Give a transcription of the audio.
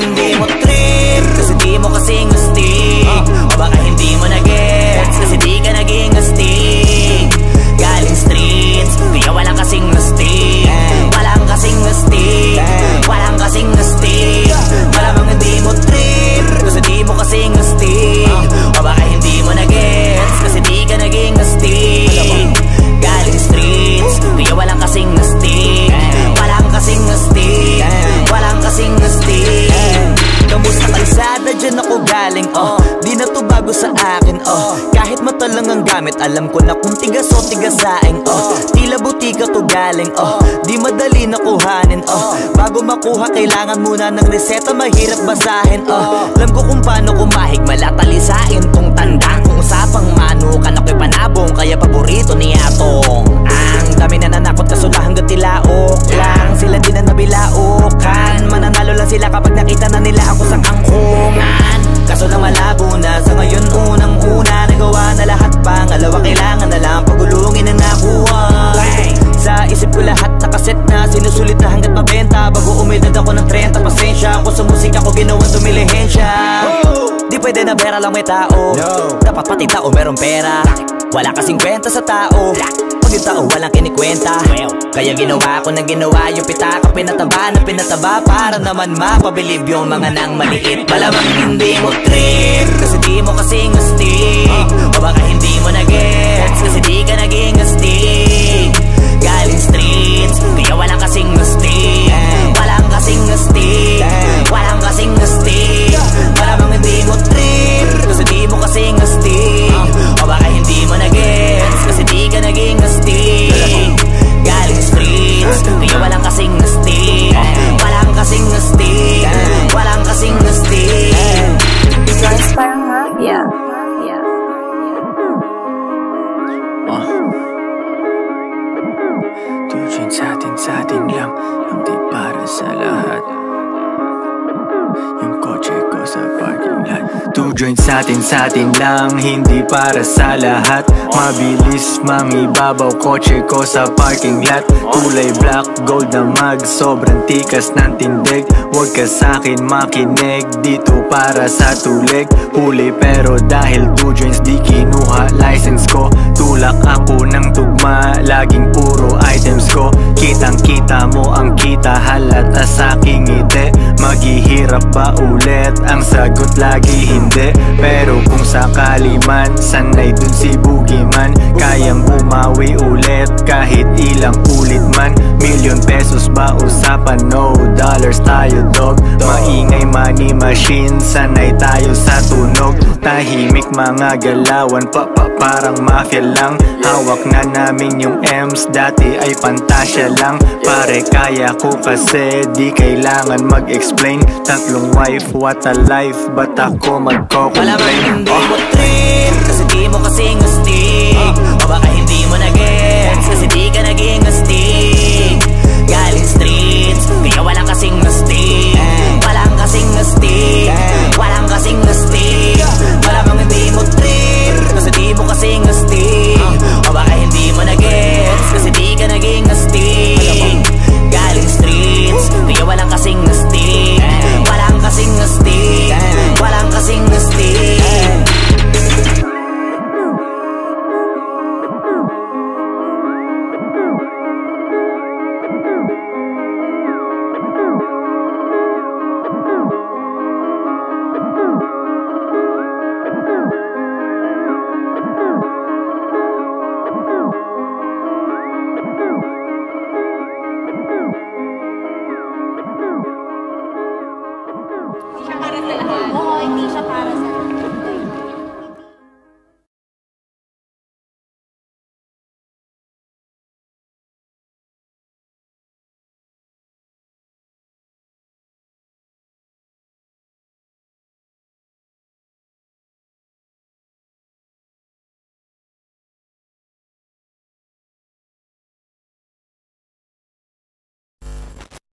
hindi mo trip, kasi di mo kasing astig. O baka hindi mo na-gets, kasi di ka naging astig. Galing streets, kaya walang kasing astig. Walang kasing astig, walang kasing astig. Malamang hindi mo trip, kasi di mo kasing astig. O baka hindi mo na-gets, kasi di ka naging astig. Galing streets, kaya walang kasing astig. Walang kasing astig, walang kasing astig. Kamusta kalsada, dyan ako galing, di na to bago sa akin, kahit mata lang ang gamit, alam ko na kung tigas o tigasaing, tila butika to galing, di madali na kuhanin, bago makuha kailangan muna ng reseta, mahirap basahin, alam ko kung paano kumahig, malatalisain tong tandang. Kung usapang manukan ako'y panabong, kaya paborito ni Atong. Ang dami na nanakot kaso na hanggang tilaok lang, sila din na nabilaukan. Mananalo lang sila kapag nakita na nila ako sa kangkungan. Kaso na malabo na, sa ngayon unang-una nagawa na lahat, pangalawa kailangan na lang pagulungin ang nakuha. Sa isip ko lahat nakaset na, sinusulit na hanggat mabenta. Bago umedad ako ng 30, pasensya ako sa musika ko, ginawang dumilihensya. Di pwede na pera lang may tao, dapat pati tao meron pera. Wala kasing kwenta sa tao, pag yung tao walang kinikwenta. Kaya ginawa ko na ginawa, yung pitaka pinataba na pinataba, para naman mapabilib yung mga nang maliit. Malamang hindi mo trip, kasi di mo kasing astig. O baka hindi mo na-gets, kasi di ka naging astig. Galing streets, kaya walang kasing astig. Walang kasing astig, walang kasing astig. Malamang hindi mo trip, kasi di mo kasing astig. O baka hindi mo na-gets, kasi di ka naging astig. Galing streets, kaya walang kasing astig. Walang kasing astig, walang kasing astig. Guys, parang mafia. Tujuan sa atin lang, hindi para sa lahat. Yung kotse ko sa parking lot. Two joints sa atin lang, hindi para sa lahat. Mabilis mangibabaw, kotse ko sa parking lot. Kulay black, gold na mag, sobrang tikas ng tindig. Huwag ka sa'kin makinig, dito para sa tulig. Huli pero dahil two joints di kinuha license ko. Tulak ako ng tugma, laging puro items ko. Kitang kita mo ang kita, halata sa'king ngiti. Maghihirap ba ulit? Ang sagot lagi hindi. Pero kung sakali man, sanay dun si Boogeyman. Kayang bumawi ulit kahit ilang ulit man. Million pesos ba usapan? No dollars tayo dog. Maingay money machine, sanay tayo sa tunog. Tahimik mga galawan, parang mafia lang. Hawak na namin yung M's, dati ay pantasya lang. Pare kaya ko kasi di kailangan mag-explain. Tatlong wife, what a life, ba't ako magko-complain? Malamang hindi mo trip, kasi di mo kasing astig. O baka hindi mo na-gets, kasi di ka naging astig. Galing streets, kaya walang kasing astig. Walang kasing astig, walang kasing astig. Malamang hindi mo trip, kasi di mo kasing astig. O baka hindi mo na-gets, kasi di ka naging astig. Galing streets, kaya walang kasing astig. Walang kasing astig, walang kasing astig. Oo, hindi siya para sa lahat.